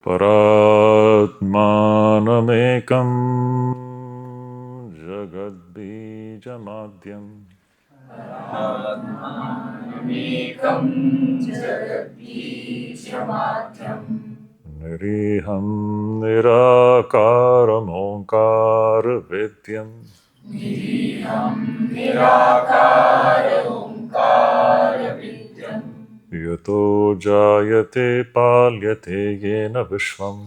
परात्मानमेकं जगद्बीजमाद्यम् निरीहं निराकारमोङ्कारवेद्यम् यतो जायते पाल्यते येन विश्वम्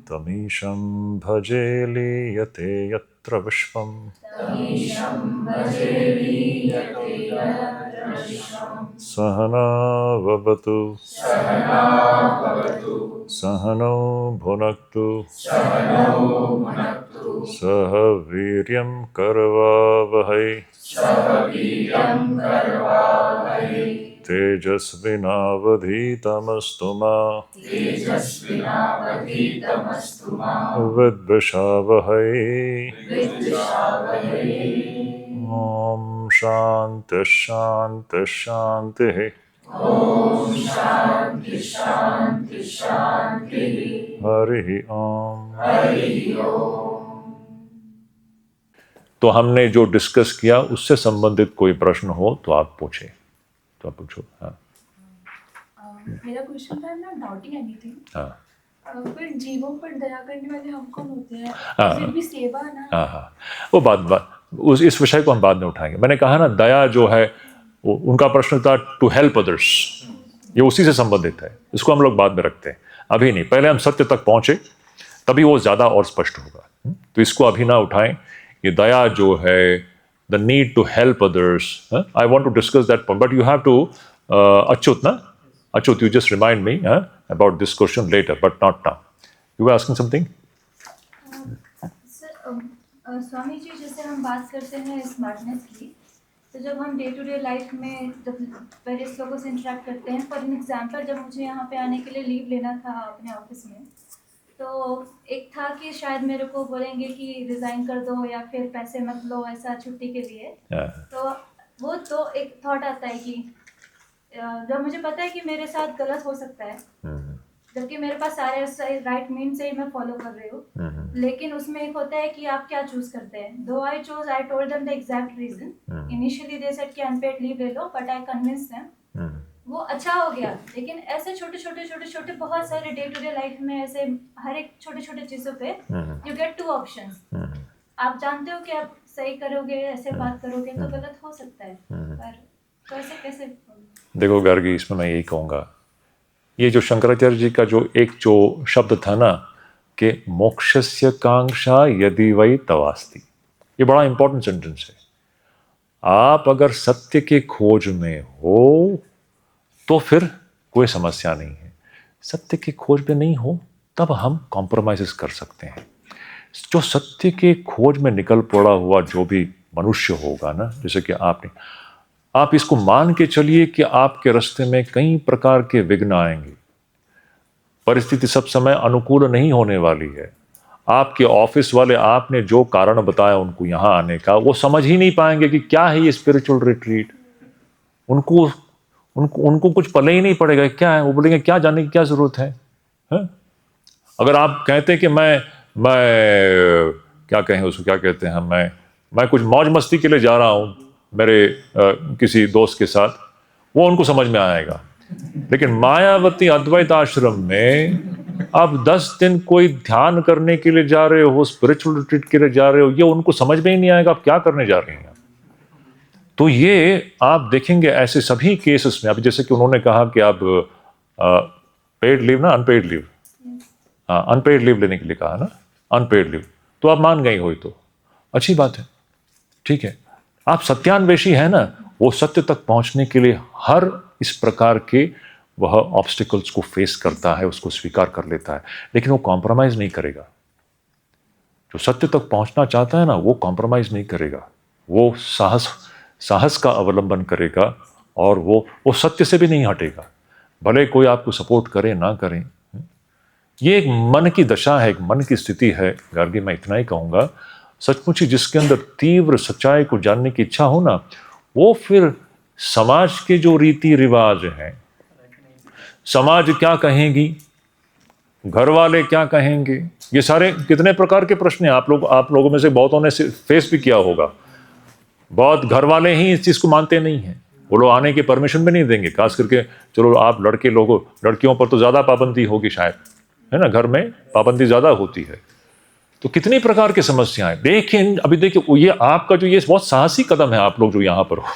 तमीशं भजे लीयते यत्र विश्वम् सहना भवतु सहनौ भुनक्तु सह वीर्यं करवावहै तेजस्विनावधीतमस्तु मा विद्विषावहै। ॐ शान्ति शान्ति शान्तिः। हरिः ओम। तो हमने जो डिस्कस किया उससे संबंधित कोई प्रश्न हो तो आप पूछे, तो आप पूछो। हाँ, मेरा क्वेश्चन था ना, डाउटिंग एनीथिंग। हाँ, फिर जीवों पर दया करने वाले हम कौन होते हैं? हाँ, फिर भी सेवा ना। हाँ, हाँ, वो बात इस विषय को हम बाद में उठाएंगे। मैंने कहा ना, दया जो है वो उनका प्रश्न था टू हेल्प अदर्स, ये उसी से संबंधित है। इसको हम लोग बाद में रखते हैं, अभी नहीं। पहले हम सत्य तक पहुंचे, तभी वो ज्यादा और स्पष्ट होगा। तो इसको अभी ना उठाएं। ये दया जो है, the need to help others, I want to discuss that point, but you have to Achyut ना, Achyut, you just remind me about this question later, but not now. You were asking something? Sir, Swami ji, जैसे हम बात करते हैं smartness की, तो जब हम डे टू डे लाइफ में जब वेरियस लोगों से इंटरेक्ट करते हैं, फॉर एन एग्जांपल जब मुझे यहाँ पे आने के लिए लीव लेना था अपने ऑफिस में, तो एक था कि शायद मेरे को बोलेंगे कि रिज़ाइन कर दो या फिर पैसे मत लो ऐसा छुट्टी के लिए। तो वो तो एक थॉट आता है कि जब मुझे पता है कि मेरे साथ गलत हो सकता है, जबकि मेरे पास सारे राइट मीन से ही मैं फॉलो कर रही हूँ, लेकिन उसमें एक होता है कि आप क्या चूज करते हैं। Though I told them the exact reason. Initially they said कि अनपेड लीव ले लो, बट आई कन्विंस देम। वो अच्छा हो गया। लेकिन ऐसे छोटे बहुत सारे डे टू डे लाइफ में ऐसे हर एक छोटे चीजों पे यू गेट टू ऑप्शंस। आप जानते हो कि आप सही करोगे, ऐसे बात करोगे तो गलत हो सकता है, पर तो ऐसे कैसे? देखो गार्गी, इसमें मैं यही कहूँगा, ये जो शंकराचार्य जी का जो शब्द था ना कि मोक्षस्य कांक्षा यदि वै तवास्ति, ये बड़ा इंपॉर्टेंट सेंटेंस है। आप अगर सत्य के खोज में हो तो फिर कोई समस्या नहीं है। सत्य की खोज में नहीं हो तब हम कॉम्प्रोमाइज़ कर सकते हैं। जो सत्य के खोज में निकल पड़ा हुआ जो भी मनुष्य होगा ना, जैसे कि आप इसको मान के चलिए कि आपके रास्ते में कई प्रकार के विघ्न आएंगे। परिस्थिति सब समय अनुकूल नहीं होने वाली है। आपके ऑफिस वाले आपने जो कारण बताया उनको यहाँ आने का, वो समझ ही नहीं पाएंगे कि क्या है ये स्पिरिचुअल रिट्रीट। उनको उनको उनको कुछ पले ही नहीं पड़ेगा क्या है। वो बोलेंगे क्या जानने की क्या जरूरत है? अगर आप कहते हैं कि मैं क्या कहें उसको, क्या कहते हैं, मैं कुछ मौज मस्ती के लिए जा रहा हूँ मेरे किसी दोस्त के साथ, वो उनको समझ में आएगा। लेकिन मायावती अद्वैत आश्रम में आप 10 दिन कोई ध्यान करने के लिए जा रहे हो, स्पिरिचुअल रिट्रीट के लिए जा रहे हो, ये उनको समझ में ही नहीं आएगा आप क्या करने जा रहे हैं। तो ये आप देखेंगे ऐसे सभी केसेस में। अब जैसे कि उन्होंने कहा कि आप पेड लीव ना, अनपेड लीव, अनपेड लीव लेने के लिए कहा ना, अनपेड लीव, तो आप मान गई हो तो अच्छी बात है, ठीक है। आप सत्यान्वेषी है ना, वो सत्य तक पहुंचने के लिए हर इस प्रकार के वह ऑब्स्टिकल्स को फेस करता है, उसको स्वीकार कर लेता है, लेकिन वो कॉम्प्रोमाइज नहीं करेगा। जो सत्य तक पहुंचना चाहता है ना, वो कॉम्प्रोमाइज नहीं करेगा, वो साहस का अवलंबन करेगा और वो सत्य से भी नहीं हटेगा, भले कोई आपको सपोर्ट करे ना करे। ये एक मन की दशा है, एक मन की स्थिति है गार्गी। मैं इतना ही कहूँगा, सचमुच ही जिसके अंदर तीव्र सच्चाई को जानने की इच्छा हो ना, वो फिर समाज के जो रीति रिवाज हैं, समाज क्या कहेंगी, घर वाले क्या कहेंगे, ये सारे कितने प्रकार के प्रश्न हैं। आप लोगों में से बहुतों ने फेस भी किया होगा। बहुत घर वाले ही इस चीज़ को मानते नहीं हैं, वो लोग आने की परमिशन भी नहीं देंगे। खास करके चलो आप लड़के लोगों, लड़कियों पर तो ज़्यादा पाबंदी होगी शायद, है ना, घर में पाबंदी ज़्यादा होती है। तो कितनी प्रकार की समस्याएं। लेकिन अभी देखिए, ये आपका जो ये बहुत साहसी कदम है, आप लोग जो यहाँ पर हो,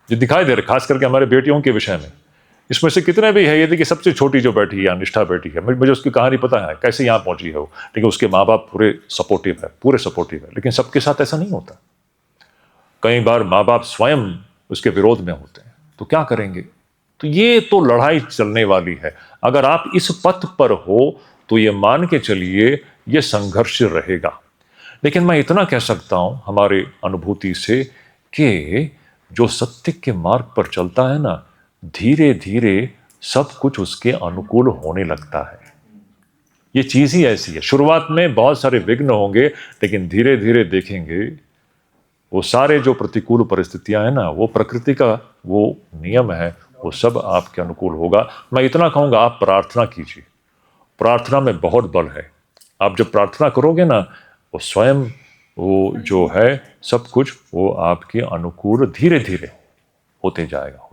जो दिखाई दे रहे, खास करके हमारे बेटियों के विषय में, इसमें से कितने भी है, ये देखिए सबसे छोटी जो बैठी है निष्ठा बैठी है, मुझे उसकी कहानी पता है कैसे यहाँ पहुंची है वो, लेकिन उसके माँ बाप पूरे सपोर्टिव है। लेकिन सबके साथ ऐसा नहीं होता। कई बार माँ बाप स्वयं उसके विरोध में होते हैं, तो क्या करेंगे। तो ये तो लड़ाई चलने वाली है। अगर आप इस पथ पर हो तो ये मान के चलिए ये संघर्ष रहेगा। लेकिन मैं इतना कह सकता हूं हमारे अनुभूति से कि जो सत्य के मार्ग पर चलता है ना, धीरे धीरे सब कुछ उसके अनुकूल होने लगता है। ये चीज ही ऐसी है। शुरुआत में बहुत सारे विघ्न होंगे, लेकिन धीरे धीरे देखेंगे वो सारे जो प्रतिकूल परिस्थितियां हैं ना, वो प्रकृति का वो नियम है, वो सब आपके अनुकूल होगा। मैं इतना कहूंगा, आप प्रार्थना कीजिए। प्रार्थना में बहुत बल है। आप जब प्रार्थना करोगे ना, वो स्वयं वो जो है सब कुछ वो आपके अनुकूल धीरे धीरे होते जाएगा।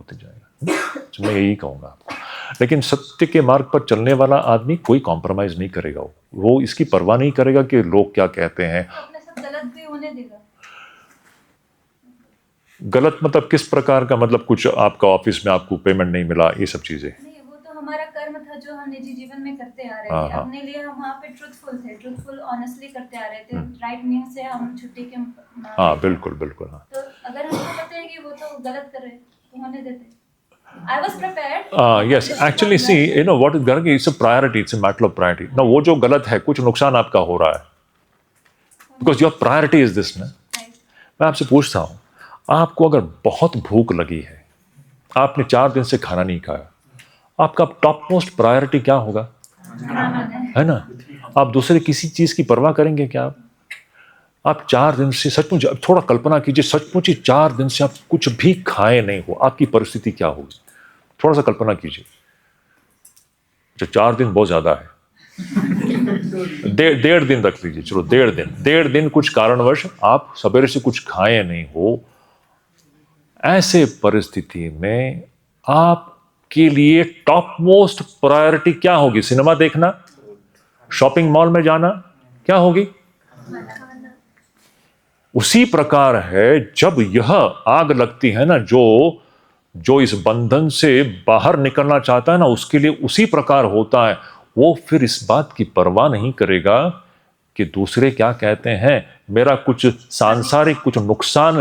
तो मैं यही कहूंगा आपको। लेकिन सत्य के मार्ग पर चलने वाला आदमी कोई कॉम्प्रोमाइज नहीं करेगा। वो इसकी परवाह नहीं करेगा कि लोग क्या कहते हैं। अपने साथ गलत भी होने देगा। गलत मतलब किस प्रकार का? मतलब कुछ आपका ऑफिस में आपको पेमेंट नहीं मिला, ये सब चीजें? नहीं, वो तो हमारा कर्म था जो हम निजी जीवन में करते आ रहे थे। अपने लिए हम वहाँ पे ट्रूथफुल ऑनेस्टली करते आ रहे थे। राइट मीन से हम छुट्टी के हाँ, बिल्कुल। हाँ, तो अगर हमको पता है कि वो तो गलत कर रहे तो होने देते। I was prepared. Yes, actually, see, you know what is Gargi? It's a priority. It's a matter of priority. Now, वो जो गलत है, कुछ नुकसान आपका हो रहा है, because your priority is this, ना? मैं आपसे पूछता हूँ, आपको अगर बहुत भूख लगी है, आपने 4 दिन से खाना नहीं खाया, आपका टॉप मोस्ट प्रायोरिटी क्या होगा? है ना? आप दूसरे किसी चीज की परवाह करेंगे क्या? आप 4 दिन से सचमुच, थोड़ा कल्पना कीजिए, सचमुच ही 4 दिन से आप कुछ भी खाए नहीं हो, आपकी परिस्थिति क्या होगी? थोड़ा सा कल्पना कीजिए। जो 4 दिन बहुत ज्यादा है, 1.5 दिन रख लीजिए, चलो 1.5 दिन कुछ कारणवश आप सवेरे से कुछ खाए नहीं हो। ऐसे परिस्थिति में आपके लिए टॉप मोस्ट प्रायोरिटी क्या होगी? सिनेमा देखना, शॉपिंग मॉल में जाना, क्या होगी? उसी प्रकार है, जब यह आग लगती है ना, जो इस बंधन से बाहर निकलना चाहता है ना, उसके लिए उसी प्रकार होता है। वो फिर इस बात की परवाह नहीं करेगा कि दूसरे क्या कहते हैं, मेरा कुछ सांसारिक कुछ नुकसान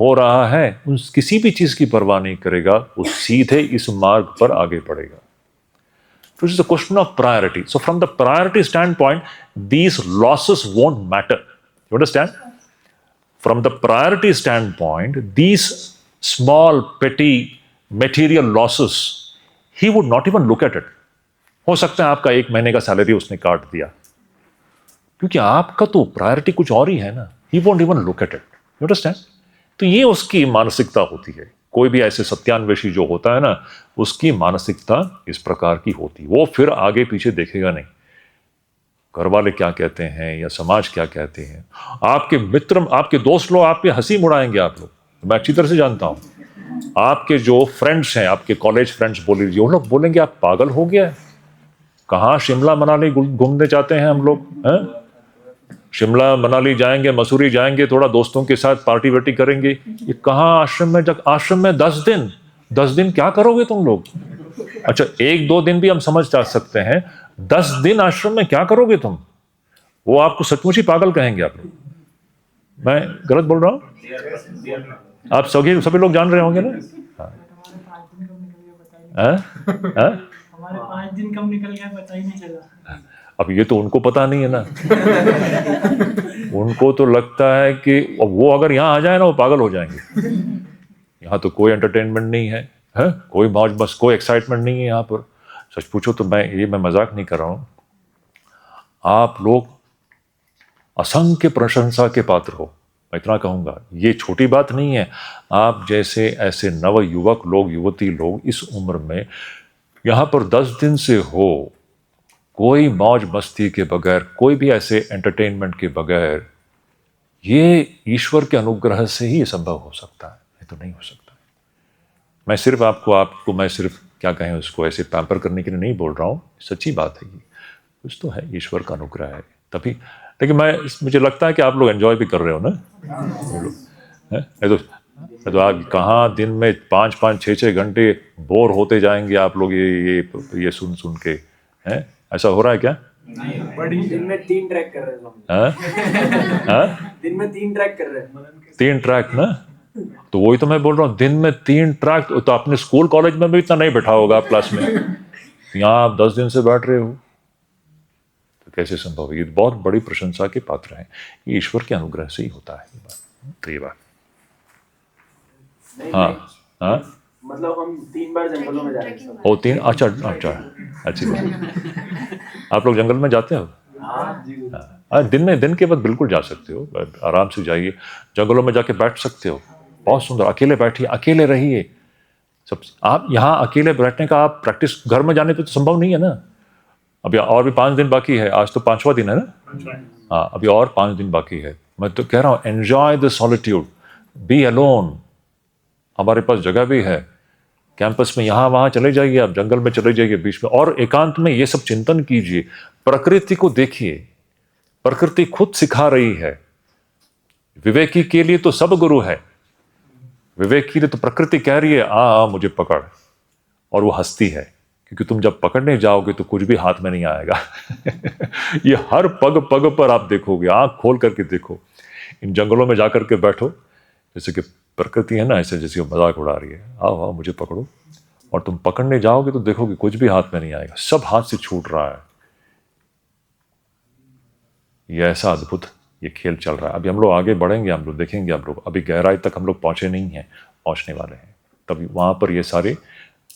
हो रहा है, उस किसी भी चीज की परवाह नहीं करेगा। वो सीधे इस मार्ग पर आगे बढ़ेगा। So it's a question of priority. So from the priority standpoint, these losses won't matter. You understand? From the priority standpoint, these small, petty, material losses, he would not even look at it. हो सकता है आपका 1 महीने का salary उसने काट दिया, क्योंकि आपका तो प्रायोरिटी कुछ और ही है ना। He won't even look at it. You understand? तो ये उसकी मानसिकता होती है। कोई भी ऐसे सत्यान्वेषी जो होता है ना, उसकी मानसिकता इस प्रकार की होती है। वो फिर आगे पीछे देखेगा नहीं, घर वाले क्या कहते हैं या समाज क्या कहते हैं। आपके मित्र, आपके दोस्त लोग आप पे हंसी मुड़ाएंगे। आप लोग, मैं अच्छी तरह से जानता हूं, आपके जो फ्रेंड्स हैं, आपके कॉलेज फ्रेंड्स बोल लीजिए, वो लोग बोलेंगे आप पागल हो गया है। कहाँ शिमला मनाली घूमने जाते हैं हम लोग, हैं? शिमला मनाली जाएंगे, मसूरी जाएंगे, थोड़ा दोस्तों के साथ पार्टी वार्टी करेंगे। ये कहाँ आश्रम में, जब आश्रम में 10 दिन क्या करोगे तुम लोग? अच्छा, 1-2 दिन भी हम समझ सकते हैं, 10 दिन आश्रम में क्या करोगे तुम? वो आपको सचमुच ही पागल कहेंगे आप लोग। मैं गलत बोल रहा हूं? आप सभी लोग जान रहे होंगे ना? हमारे 5 दिन कब निकल गया पता ही नहीं चला। अब ये तो उनको पता नहीं है ना। उनको तो लगता है कि वो अगर यहाँ आ जाए ना, वो पागल हो जाएंगे। यहाँ तो कोई एंटरटेनमेंट नहीं है, कोई मौज बस, कोई एक्साइटमेंट नहीं है यहाँ पर। सच पूछो तो मैं मजाक नहीं कर रहा हूँ। आप लोग असंख्य प्रशंसा के पात्र हो, मैं इतना कहूँगा, ये छोटी बात नहीं है। आप जैसे ऐसे नव युवक लोग, युवती लोग इस उम्र में यहाँ पर 10 दिन से हो, कोई मौज मस्ती के बगैर, कोई भी ऐसे एंटरटेनमेंट के बगैर, ये ईश्वर के अनुग्रह से ही ये संभव हो सकता है, ये तो नहीं हो सकता। मैं सिर्फ आपको मैं सिर्फ क्या कहें उसको ऐसे पैम्पर करने के लिए नहीं बोल रहा हूँ, सच्ची बात है, ये कुछ तो है, ईश्वर का अनुग्रह है तभी। लेकिन मुझे लगता है कि आप लोग एंजॉय भी कर रहे हो ना, नहीं तो आप कहाँ दिन में 5-5, 6-6 घंटे बोर होते जाएंगे आप लोग ये सुन के, हैं? ऐसा हो रहा है क्या? दिन में 3 ट्रैक कर रहे हैं। दिन में 3 ट्रैक कर रहे हैं। 3 ट्रैक ना, तो वही तो मैं बोल रहा हूँ, दिन में 3 ट्रैक। तो अपने स्कूल कॉलेज में भी इतना नहीं बैठा होगा क्लास में, यहाँ आप 10 दिन से बैठ रहे हो, तो कैसे संभव है? ये बहुत बड़ी प्रशंसा के पात्र हैं, ये ईश्वर के अनुग्रह से ही होता है। तो ये बात हाँ, मतलब हम 3 बार जंगलों में जाएंगे। ओ 3, अच्छा, अच्छी बात। आप लोग जंगल में जाते हो? दिन के बाद बिल्कुल जा सकते हो, आराम से जाइए, जंगलों में जाके बैठ सकते हो, बहुत सुंदर। अकेले बैठिए, अकेले रहिए। सब आप यहाँ अकेले बैठने का आप प्रैक्टिस घर में जाने पे तो संभव नहीं है ना। अभी और भी 5 दिन बाकी है, आज तो 5वां दिन है ना। हाँ, अभी और 5 दिन बाकी है। मैं तो कह रहा हूँ, enjoy the solitude, be alone. हमारे पास जगह भी है कैंपस में, यहाँ वहाँ चले जाइए, आप जंगल में चले जाइए बीच में, और एकांत में ये सब चिंतन कीजिए, प्रकृति को देखिए। प्रकृति खुद सिखा रही है। विवेकी के लिए तो सब गुरु है, विवेक के लिए तो प्रकृति कह रही है आ मुझे पकड़, और वो हंसती है, क्योंकि तुम जब पकड़ने जाओगे तो कुछ भी हाथ में नहीं आएगा। ये हर पग पग पर आप देखोगे, आंख खोल करके देखो, इन जंगलों में जाकर के बैठो, जैसे कि प्रकृति है ना, ऐसे जैसे मजाक उड़ा रही है, आओ आओ मुझे पकड़ो, और तुम पकड़ने जाओगे तो देखोगे कुछ भी हाथ में नहीं आएगा, सब हाथ से छूट रहा है। ये ऐसा अद्भुत ये खेल चल रहा है। अभी हम लोग आगे बढ़ेंगे, हम लोग देखेंगे, हम लोग अभी गहराई तक हम लोग पहुंचे नहीं हैं, पहुंचने वाले हैं, तभी वहां पर ये सारे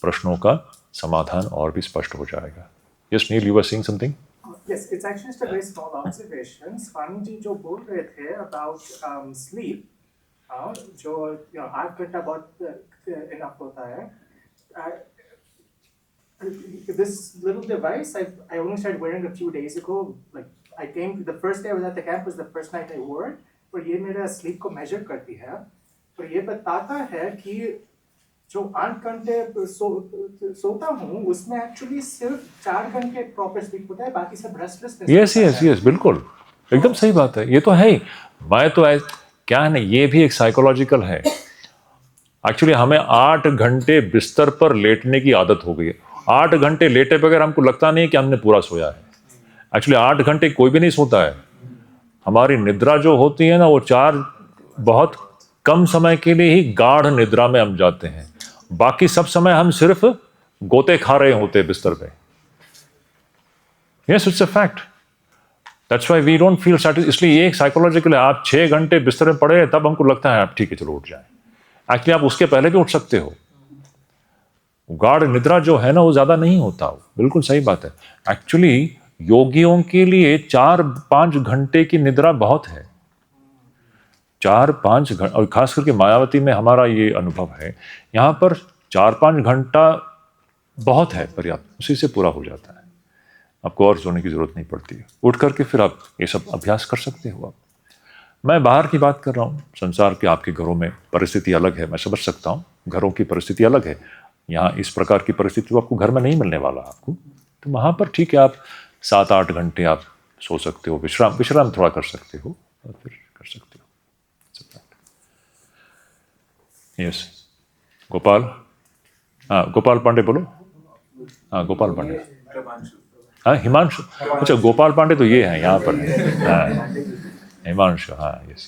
प्रश्नों का समाधान और भी स्पष्ट हो जाएगा। Yes Neel, you were saying something? Yes, it's actually just a very small observation. Swami ji जो बोल रहे थे about sleep, जो 8 घंटा बहुत enough होता है. This little device I only started wearing a few days ago. Like I came, the first day I was at the camp was the first night I wore it. और ये मेरा sleep को measure करती है. और ये बताता है कि जो 8 घंटे सोता हूँ उसमें एक्चुअली सिर्फ 4 घंटे प्रॉपर स्लीप होता है, बाकी सब रेस्टलेसनेस। यस, बिल्कुल एकदम सही बात है। ये तो है ही। मैं तो क्या है ना, ये भी एक साइकोलॉजिकल है। एक्चुअली हमें 8 घंटे बिस्तर पर लेटने की आदत हो गई है। 8 घंटे लेटे बगैर हमको लगता नहीं कि हमने पूरा सोया है। एक्चुअली 8 घंटे कोई भी नहीं सोता है। हमारी निद्रा जो होती है ना, वो 4 बहुत कम समय के लिए ही गाढ़ निद्रा में हम जाते हैं, बाकी सब समय हम सिर्फ गोते खा रहे होते हैं बिस्तर पे। Yes, it's a fact. That's why we don't feel satisfied. इसलिए ये एक साइकोलॉजिकल है। आप 6 घंटे बिस्तर में पड़े तब हमको लगता है आप ठीक है चलो उठ जाए। एक्चुअली आप उसके पहले भी उठ सकते हो। गाढ़ निद्रा जो है ना वो ज्यादा नहीं होता। बिल्कुल सही बात है। एक्चुअली योगियों के लिए 4-5 घंटे की निद्रा बहुत है। 4-5 घंटे, और खास करके मायावती में हमारा ये अनुभव है, यहाँ पर 4-5 घंटा बहुत है, पर्याप्त, उसी से पूरा हो जाता है। आपको और सोने की जरूरत नहीं पड़ती है। उठ करके फिर आप ये सब अभ्यास कर सकते हो। आप, मैं बाहर की बात कर रहा हूँ, संसार के आपके घरों में परिस्थिति अलग है, मैं समझ सकता हूँ, घरों की परिस्थिति अलग है। यहाँ इस प्रकार की परिस्थिति आपको घर में नहीं मिलने वाला आपको, तो वहाँ पर ठीक है आप 7-8 घंटे आप सो सकते हो, विश्राम थोड़ा कर सकते हो, और फिर कर सकते हो। यस, गोपाल, हाँ गोपाल पांडे बोलो। हाँ गोपाल पांडे, हाँ हिमांशु, अच्छा गोपाल पांडे तो ये हैं यहाँ पर, हिमांशु, हाँ यस।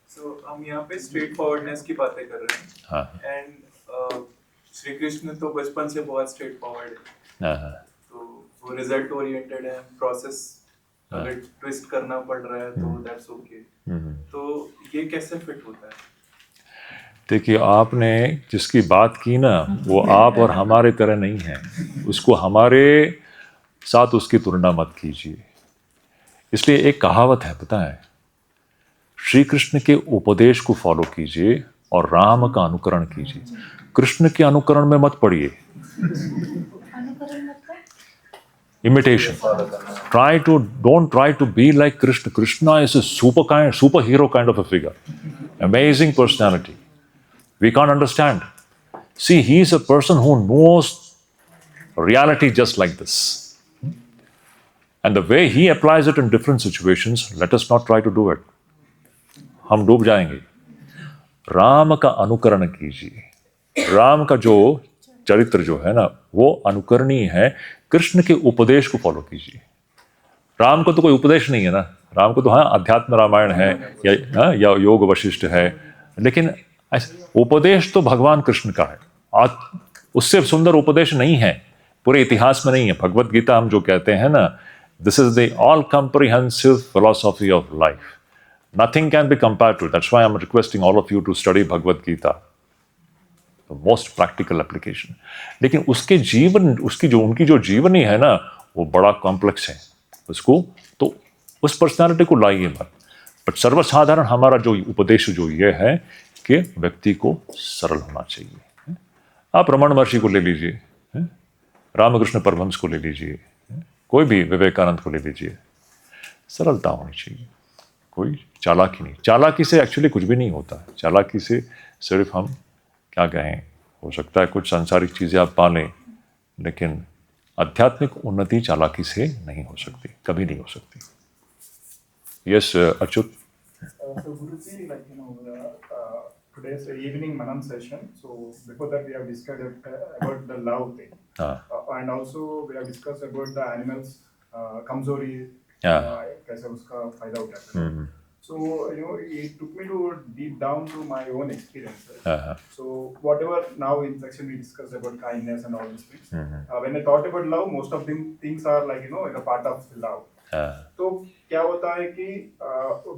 सो हम यहाँ पे स्ट्रेट फॉरवर्डनेस की बातें कर रहे हैं। हाँ, एंड श्री कृष्ण तो बचपन से बहुत स्ट्रेट फॉरवर्ड है। हाँ, तो वो रिजल्ट ओरिएंटेड है। प्रोसेस अगर ट्विस्ट करना पड़ रहा है तो दैट्स ओके। तो ये कैसे फिट होता है? देखिए, आपने जिसकी बात की ना, वो आप और हमारे तरह नहीं है। उसको हमारे साथ उसकी तुलना मत कीजिए। इसलिए एक कहावत है, पता है, श्री कृष्ण के उपदेश को फॉलो कीजिए और राम का अनुकरण कीजिए। कृष्ण के अनुकरण में मत पड़िए। अनुकरण मतलब Imitation. Don't try to be like Krishna. Krishna is a superhero kind of a figure. Amazing personality. We can't understand. See, he is a person who knows reality just like this. And the way he applies it in different situations, let us not try to do it. हम डूब जाएंगे। राम का अनुकरण कीजिए। राम का जो चरित्र जो है ना, वो अनुकरणीय है। कृष्ण के उपदेश को फॉलो कीजिए। राम को तो कोई उपदेश नहीं है ना, राम को तो हाँ अध्यात्म रामायण है या योग वशिष्ठ है, लेकिन उपदेश तो भगवान कृष्ण का है। आज उससे सुंदर उपदेश नहीं है, पूरे इतिहास में नहीं है। भगवत गीता हम जो कहते हैं ना, this is the all comprehensive philosophy of life. Nothing can be compared to. That's why I am requesting all of you to study Bhagavad Gita, most practical application. लेकिन उसके जीवन, उनकी जो जीवनी है ना, वो बड़ा कॉम्प्लेक्स है। उसको तो उस पर्सनालिटी को लाइए मत। बट सर्वसाधारण हमारा जो उपदेश जो ये है कि व्यक्ति को सरल होना चाहिए। आप रमण महर्षि को ले लीजिए, रामकृष्ण परमहंस को ले लीजिए, कोई भी विवेकानंद को ले लीजिए, सरलता होनी चाहिए, कोई चालाकी नहीं। चालाकी से एक्चुअली कुछ भी नहीं होता। चालाकी से सिर्फ हम क्या कहें, हो सकता है कुछ सांसारिक चीज़ें आप पा लें, लेकिन आध्यात्मिक उन्नति चालाकी से नहीं हो सकती, कभी नहीं हो सकती। Yes Achyut. So Guruji, today's evening Manam session. So before that we have discussed about the love thing, and also we have discussed about the animals kamzori, कैसे उसका फायदा उठाते हैं। So it took me to deep down to my own experiences. So whatever now in section we discussed about kindness and all these things. When I thought about love, most of the things are like a part of love. तो क्या होता है कि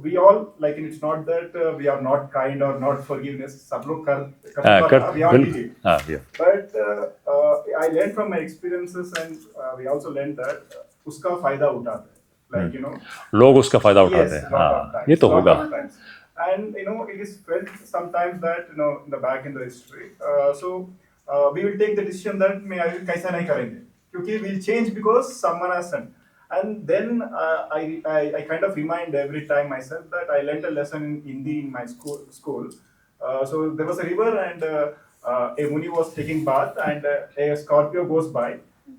we all like it's not that we are not kind or not forgiveness. सब लोग we all did it. But I learned from my experiences and we also learned that उसका फायदा उठाते हैं। Like लोग उसका फायदा उठाते हैं। हाँ, ये तो होगा। And it is felt sometimes that in the back in the history, so we will take the decision that मैं कैसा नहीं करेंगे, क्योंकि we'll change because someone has done. And then I kind of remind every time myself that I learned a lesson in Hindi in my school. So there was a river and a Muni was taking bath and a Scorpio goes by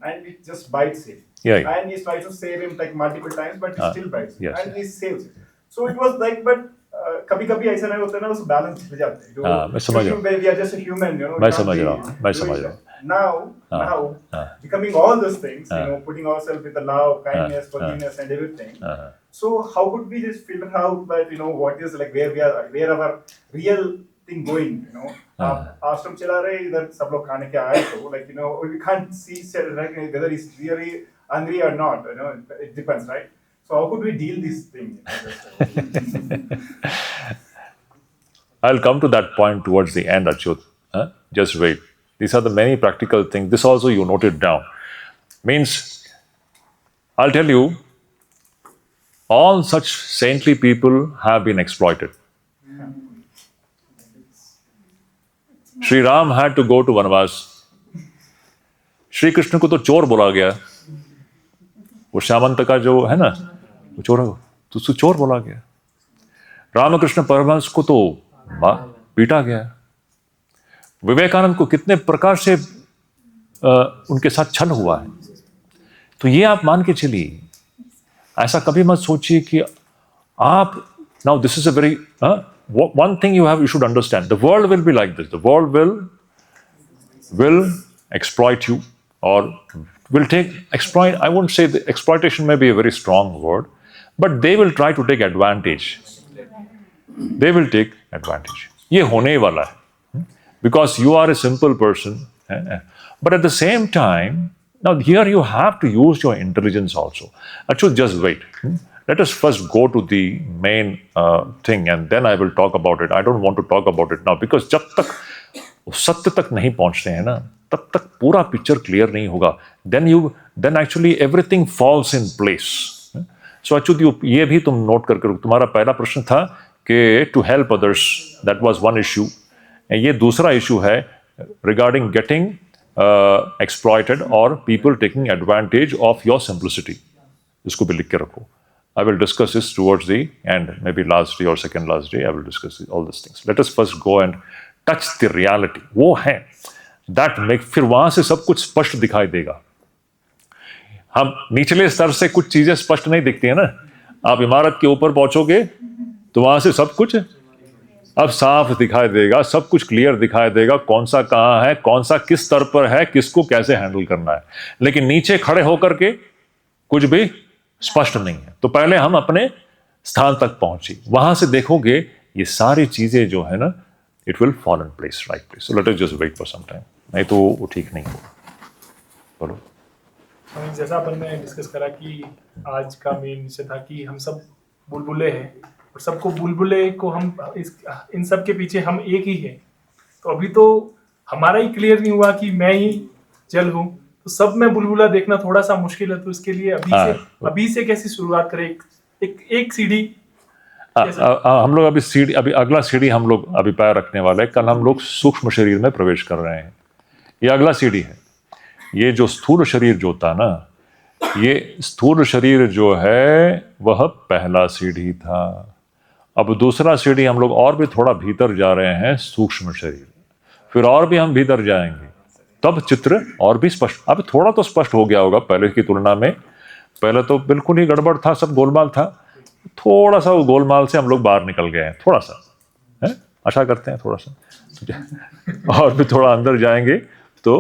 and it just bites him. And he tries to save him like multiple times, but he still bites him and he saves it. So it was like, but कभी-कभी ऐसा नहीं होता ना, उस balance चले जाते हैं। मैं समझ रहा हूँ। We are just a human, मैं समझ रहा हूँ। Now, becoming all those things, putting ourselves with the love, kindness, forgiveness, and everything. So how could we just filter out that what is like where our real thing going? आश्रम चला रहे, इधर सब लोग खाने के आए तो like we can't see whether he's really angry or not. It depends, right? So how could we deal this thing? I'll come to that point towards the end, Achyut. Just wait. These are the many practical things. This also you noted down. Means, I'll tell you, all such saintly people have been exploited. Sri Ram had to go to Vanvas. Shri Krishna को तो चोर बोला गया। वो श्यामंत का जो है ना, वो चोर, तो उसको चोर बोला गया। रामकृष्ण परमहंस को तो पीटा गया। विवेकानंद को कितने प्रकार से उनके साथ छल हुआ है। तो ये आप मान के चलिए, ऐसा कभी मत सोचिए कि आप now this is a very one thing you should understand, the world will be like this. The world will exploit you or will exploit. I wouldn't say the exploitation may be a very strong word, but they will try to take advantage. They will take advantage. ये होने वाला है, because you are a simple person. But at the same time, now here you have to use your intelligence also. Actually, just wait. Let us first go to the main thing and then I will talk about it. I don't want to talk about it now because जब तक सत्य तक नहीं पहुंचते हैं ना, तब तक पूरा पिक्चर क्लियर नहीं होगा. Then actually everything falls in place. So Achyut ये भी तुम नोट करके, तुम्हारा पहला प्रश्न था कि to help others, that was one issue. ये दूसरा इशू है रिगार्डिंग गेटिंग एक्सप्लॉयटेड और people taking advantage of your simplicity. इसको भी लिख के रखो। I will discuss this towards the end, maybe last day or second last day. I will discuss all these things. Let us first go and touch the reality. वो है that make, फिर वहां से सब कुछ स्पष्ट दिखाई देगा। हम निचले स्तर से कुछ चीजें स्पष्ट नहीं दिखती है ना, आप इमारत के ऊपर पहुंचोगे तो वहां से सब कुछ अब साफ दिखाई देगा, सब कुछ क्लियर दिखाई देगा, कौन सा कहाँ है, कौन सा किस स्तर पर है, किसको कैसे हैंडल करना है। लेकिन नीचे खड़े होकर के कुछ भी स्पष्ट नहीं है। तो पहले हम अपने स्थान तक पहुंचे, वहां से देखोगे ये सारी चीजें जो है ना, it will fall in place, right place. So let us just wait for some time, नहीं तो वो ठीक नहीं होगा। बोलो। जैसा अपन ने डिस्कस करा कि आज का मेन विषय था कि हम सब बुलबुले हैं और सबको बुलबुले को हम इन सब के पीछे हम एक ही हैं। तो अभी तो हमारा ही क्लियर नहीं हुआ कि मैं ही जल हूँ, तो सब में बुलबुला देखना थोड़ा सा मुश्किल है। तो इसके लिए अभी से कैसी शुरुआत करें? एक सीढ़ी हम लोग अभी अगला सीढ़ी हम लोग अभी पैर रखने वाले हैं। कल हम लोग सूक्ष्म शरीर में प्रवेश कर रहे हैं, ये अगला सीढ़ी है। ये जो स्थूल शरीर जो था ना, ये स्थूल शरीर जो है वह पहला सीढ़ी था। अब दूसरा सीढ़ी हम लोग और भी थोड़ा भीतर जा रहे हैं, सूक्ष्म शरीर। फिर और भी हम भीतर जाएंगे, तब चित्र और भी स्पष्ट। अब थोड़ा तो स्पष्ट हो गया होगा पहले की तुलना में। पहले तो बिल्कुल ही गड़बड़ था, सब गोलमाल था। थोड़ा सा गोलमाल से हम लोग बाहर निकल गए हैं, थोड़ा सा है, आशा करते हैं थोड़ा सा और भी थोड़ा अंदर जाएंगे तो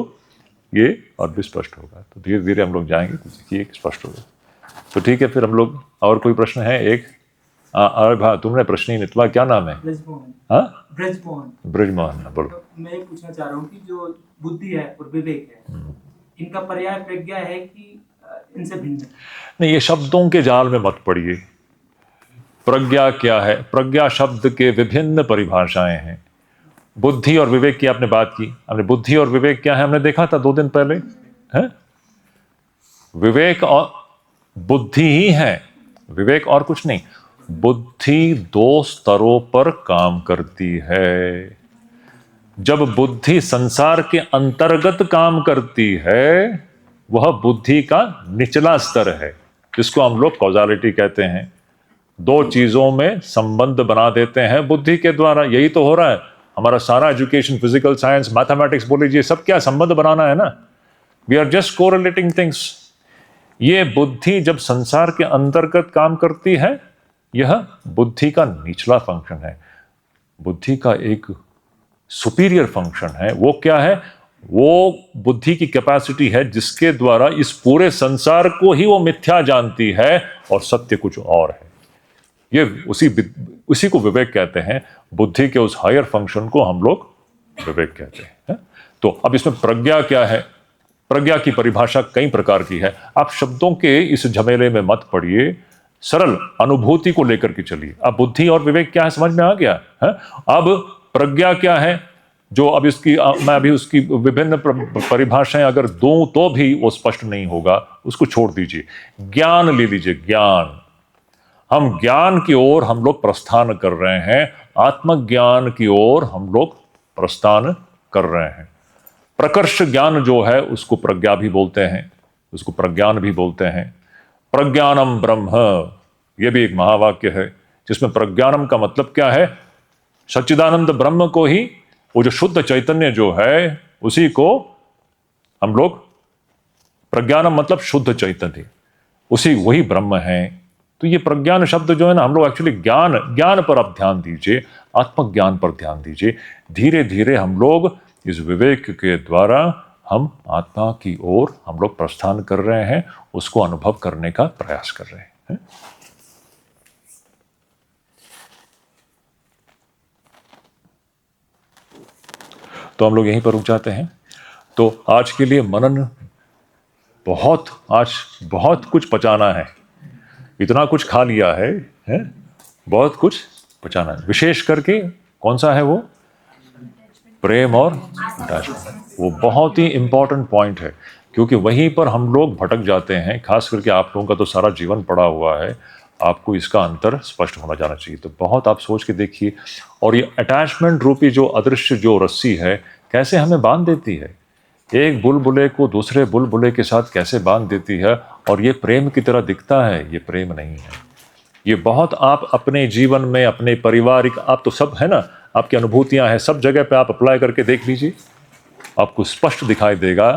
ये और भी स्पष्ट होगा। तो धीरे धीरे हम लोग जाएंगे तो देखिए स्पष्ट होगा। तो ठीक है, फिर हम लोग, और कोई प्रश्न है? एक अरे भाई तुमने प्रश्न ही नहीं, तुम्हारा क्या नाम है? ब्रजमोहन। बोलो। तो मैं ये पूछना चाह रहा हूँ कि जो बुद्धि है और विवेक है, इनका पर्याय प्रज्ञा है कि इनसे भिन्न है? नहीं, ये शब्दों के जाल में मत पड़िए। प्रज्ञा क्या है? प्रज्ञा शब्द के विभिन्न परिभाषाएं हैं। बुद्धि और विवेक की आपने बात की, हमने बुद्धि और विवेक क्या है हमने देखा था 2 दिन पहले, है? विवेक और बुद्धि ही है, विवेक और कुछ नहीं। बुद्धि 2 स्तरों पर काम करती है। जब बुद्धि संसार के अंतर्गत काम करती है, वह बुद्धि का निचला स्तर है, जिसको हम लोग कॉजालिटी कहते हैं। 2 चीजों में संबंध बना देते हैं बुद्धि के द्वारा। यही तो हो रहा है हमारा सारा एजुकेशन, फिजिकल साइंस, मैथमेटिक्स बोल लीजिए, सब क्या संबंध बनाना है ना। We are just correlating things. ये बुद्धि जब संसार के अंतर्गत काम करती है, यह बुद्धि का निचला फंक्शन है। बुद्धि का एक सुपीरियर फंक्शन है। वो क्या है? वो बुद्धि की कैपेसिटी है जिसके द्वारा इस पूरे संसार को ही वो मिथ्या जानती है और सत्य कुछ और है। ये उसी को विवेक कहते हैं। बुद्धि के उस हायर फंक्शन को हम लोग विवेक कहते हैं। तो अब इसमें प्रज्ञा क्या है? प्रज्ञा की परिभाषा कई प्रकार की है। आप शब्दों के इस झमेले में मत पड़िए, सरल अनुभूति को लेकर के चलिए। अब बुद्धि और विवेक क्या है समझ में आ गया है? अब प्रज्ञा क्या है, जो अब इसकी मैं अभी उसकी विभिन्न परिभाषाएं अगर दूं तो भी वो स्पष्ट नहीं होगा, उसको छोड़ दीजिए। ज्ञान ले लीजिए। ज्ञान, हम ज्ञान की ओर हम लोग प्रस्थान कर रहे हैं, आत्मज्ञान की ओर हम लोग प्रस्थान कर रहे हैं। प्रकर्ष ज्ञान जो है उसको प्रज्ञा भी बोलते हैं, उसको प्रज्ञान भी बोलते हैं। प्रज्ञानम ब्रह्म, यह भी एक महावाक्य है जिसमें प्रज्ञानम का मतलब क्या है? सच्चिदानंद ब्रह्म को ही, वो जो शुद्ध चैतन्य जो है उसी को हम लोग, प्रज्ञानम मतलब शुद्ध चैतन्य, वही ब्रह्म है। तो ये प्रज्ञान शब्द जो है ना, हम लोग एक्चुअली ज्ञान पर आप ध्यान दीजिए, आत्मज्ञान पर ध्यान दीजिए। धीरे धीरे हम लोग इस विवेक के द्वारा हम आत्मा की ओर हम लोग प्रस्थान कर रहे हैं, उसको अनुभव करने का प्रयास कर रहे हैं। तो हम लोग यहीं पर रुक जाते हैं। तो आज के लिए मनन आज बहुत कुछ पचाना है। इतना कुछ खा लिया है? बहुत कुछ पचाना है। विशेष करके कौन सा है वो? प्रेम और अटैचमेंट। वो बहुत ही इंपॉर्टेंट पॉइंट है, क्योंकि वहीं पर हम लोग भटक जाते हैं। खास करके आप लोगों का तो सारा जीवन पड़ा हुआ है, आपको इसका अंतर स्पष्ट होना जाना चाहिए। तो बहुत आप सोच के देखिए। और ये अटैचमेंट रूपी जो अदृश्य जो रस्सी है कैसे हमें बांध देती है, एक बुलबुले को दूसरे बुलबुले के साथ कैसे बांध देती है, और ये प्रेम की तरह दिखता है, ये प्रेम नहीं है। ये बहुत आप अपने जीवन में, अपने पारिवारिक, आप तो सब है ना, आपकी अनुभूतियां हैं, सब जगह पे आप अप्लाई करके देख लीजिए, आपको स्पष्ट दिखाई देगा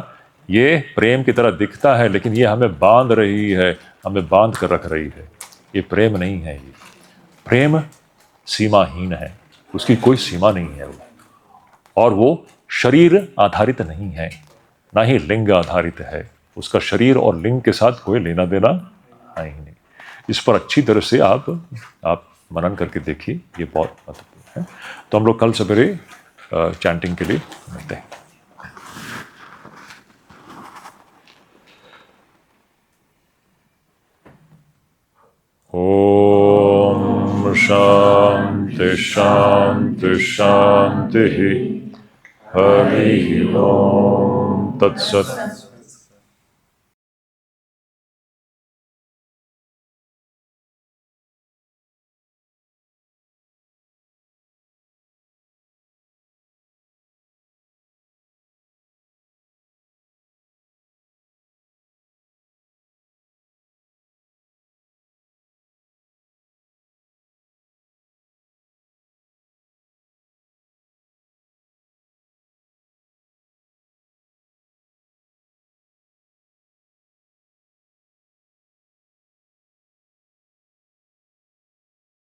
ये प्रेम की तरह दिखता है, लेकिन ये हमें बांध रही है, हमें बांध कर रख रही है। ये प्रेम नहीं है। ये प्रेम सीमाहीन है, उसकी कोई सीमा नहीं है वो, और वो शरीर आधारित नहीं है, ना ही लिंग आधारित है। उसका शरीर और लिंग के साथ कोई लेना देना है ही नहीं। इस पर अच्छी तरह से आप मनन करके देखिए, ये बहुत महत्वपूर्ण है। तो हम लोग कल सवेरे चैंटिंग के लिए मिलते हैं। ओम शांति शांति शांति। हरि ओम तत्सत।